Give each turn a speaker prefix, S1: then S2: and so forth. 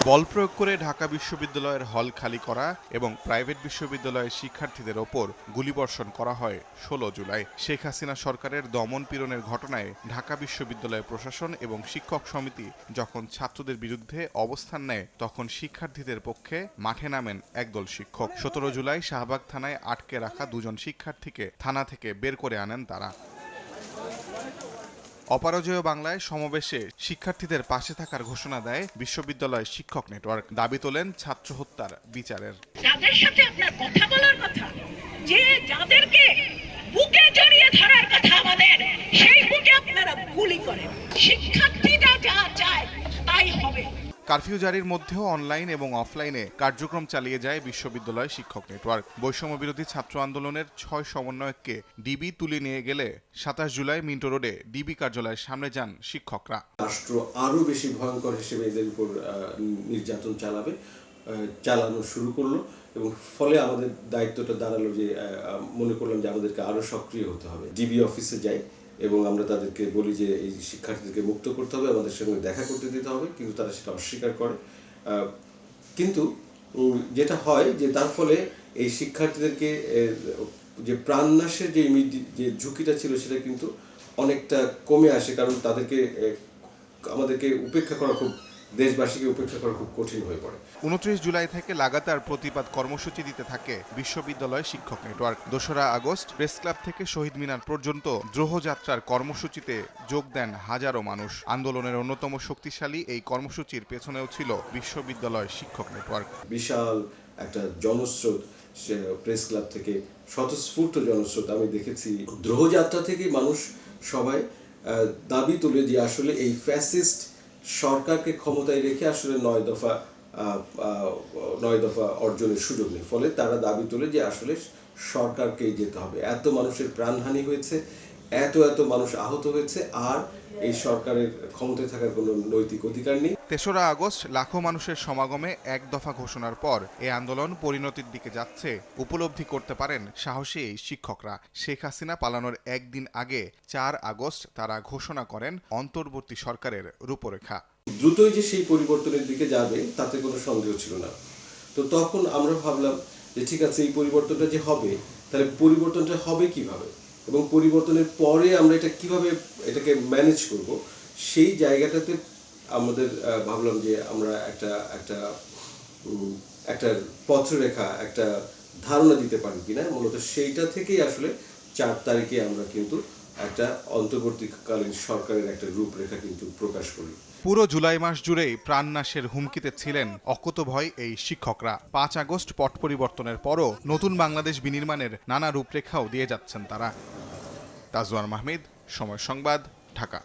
S1: বল প্রয়োগ করে ঢাকা বিশ্ববিদ্যালয়ের হল খালি করা এবং প্রাইভেট বিশ্ববিদ্যালয়ের শিক্ষার্থীদের ওপর গুলিবর্ষণ করা হয় ১৬ জুলাই। শেখ হাসিনা সরকারের দমন পীড়নের ঘটনায় ঢাকা বিশ্ববিদ্যালয় প্রশাসন এবং শিক্ষক সমিতি যখন ছাত্রদের বিরুদ্ধে অবস্থান নেয়, তখন শিক্ষার্থীদের পক্ষে মাঠে নামেন একদল শিক্ষক। ১৭ জুলাই শাহবাগ থানায় আটকে রাখা দুজন শিক্ষার্থীকে থানা থেকে বের করে আনেন তারা। অপরাজেয় বাংলায় সমাবেশে শিক্ষার্থীদের পাশে থাকার ঘোষণা দেয় বিশ্ববিদ্যালয় শিক্ষক নেটওয়ার্ক। দাবি তোলেন ছাত্র হত্যার বিচারের।
S2: যাদের সাথে আপনার কথা বলার কথা, যে যাদেরকে বুকে জড়িয়ে ধরার কথা আমাদের, সেই বুকে আপনারা গুলি করেন। শিক্ষার্থীরা যা চায় তাই হবে।
S1: কারফিউ জারির মধ্যেও অনলাইন এবং অফলাইনে কার্যক্রম চালিয়ে যায় বিশ্ববিদ্যালয় শিক্ষক নেটওয়ার্ক। বৈষম্য বিরোধী ছাত্র আন্দোলনের ৬ সমন্বয়ককে ডিবি তুলে নিয়ে গেলে ২৭ জুলাই মিন্টো রোডে ডিবি কার্যালয়ের সামনে যান শিক্ষকরা।
S3: রাষ্ট্র আরো বেশি ভয়ঙ্কর হিসেবে এদের উপর নির্যাতন চালানো শুরু করলো, এবং ফলে আমাদের দায়িত্বটা দাঁড়ালো যে মনে করলাম যে আমাদেরকে আরো সক্রিয় হতে হবে। ডিবি অফিসে যাই এবং আমরা তাদেরকে বলি যে এই শিক্ষার্থীদেরকে মুক্ত করতে হবে, আমাদের সঙ্গে দেখা করতে দিতে হবে, কিন্তু তারা সেটা অস্বীকার করে। কিন্তু যেটা হয় যে তার ফলে এই শিক্ষার্থীদেরকে যে প্রাণনাশের যে ঝুঁকিটা ছিল সেটা কিন্তু অনেকটা কমে আসে, কারণ আমাদেরকে উপেক্ষা করা দেশবাসীকে উপেক্ষা করা খুব কঠিন হয়ে পড়ে।
S1: ২৯ জুলাই থেকে লাগাতার প্রতিবাদ কর্মসূচি দিতে থাকে বিশ্ববিদ্যালয় শিক্ষক নেটওয়ার্ক। ২রা আগস্ট প্রেস ক্লাব থেকে শহীদ মিনার পর্যন্ত দ্রোহযাত্রার কর্মসূচিতে যোগ দেন হাজারো মানুষ। আন্দোলনের অন্যতম শক্তিশালী এই কর্মসূচির পেছনেও ছিল বিশ্ববিদ্যালয় শিক্ষক নেটওয়ার্ক।
S3: বিশাল একটা জনস্রোত প্রেস ক্লাব থেকে, স্বতঃস্ফূর্ত জনস্রোত আমি দেখেছি। দ্রোহযাত্রা থেকে মানুষ সবাই দাবি তুলে যে আসলে এই ফ্যাসিস্ট সরকারকে ক্ষমতায় রেখে আসলে ৯ দফা অর্জনের সুযোগ নেই। ফলে তারা দাবি তোলে যে আসলে সরকারকেই যেতে হবে। এত মানুষের প্রাণহানি হয়েছে, এত মানুষ আহত হয়েছে, আর এই সরকারের ক্ষমতায় থাকার কোনো নৈতিক অধিকার নেই।
S1: ৩রা আগস্ট লাখো মানুষের সমাগমে এক দফা ঘোষণার পর এই আন্দোলন পরিণতির দিকে যাচ্ছে উপলব্ধি করতে পারেন সাহসী এই শিক্ষকরা। শেখ হাসিনা পালানোর একদিন আগে ৪ আগস্ট তারা ঘোষণা করেন অন্তর্বর্তী সরকারের রূপরেখা।
S3: দ্রুতই যে সেই পরিবর্তনের দিকে যাবে তাতে কোনো সন্দেহ ছিল না। তো তখন আমরা ভাবলাম যে ঠিক আছে, এই পরিবর্তনটা যে হবে, তাহলে পরিবর্তনটা হবে কিভাবে, এবং পরিবর্তনের পরে আমরা এটাকে ম্যানেজ করব, সেই জায়গাটাতে আমাদের ভাবলাম যে আমরা একটা পথরেখা, একটা ধারণা দিতে পারি কিনা। মূলত সেইটা থেকেই আসলে ৪ তারিখে আমরা কিন্তু একটা অন্তর্বর্তীকালীন সরকারের একটা রূপরেখা কিন্তু প্রকাশ করি।
S1: পুরো জুলাই মাস জুড়েই প্রাণনাশের হুমকিতে ছিলেন অকুতভয় এই শিক্ষকরা। ৫ আগস্ট পট পরিবর্তনের পরও নতুন বাংলাদেশ বিনির্মাণের নানা রূপরেখাও দিয়ে যাচ্ছেন তারা। তাজওয়ার মাহমুদ, সময় সংবাদ, ঢাকা।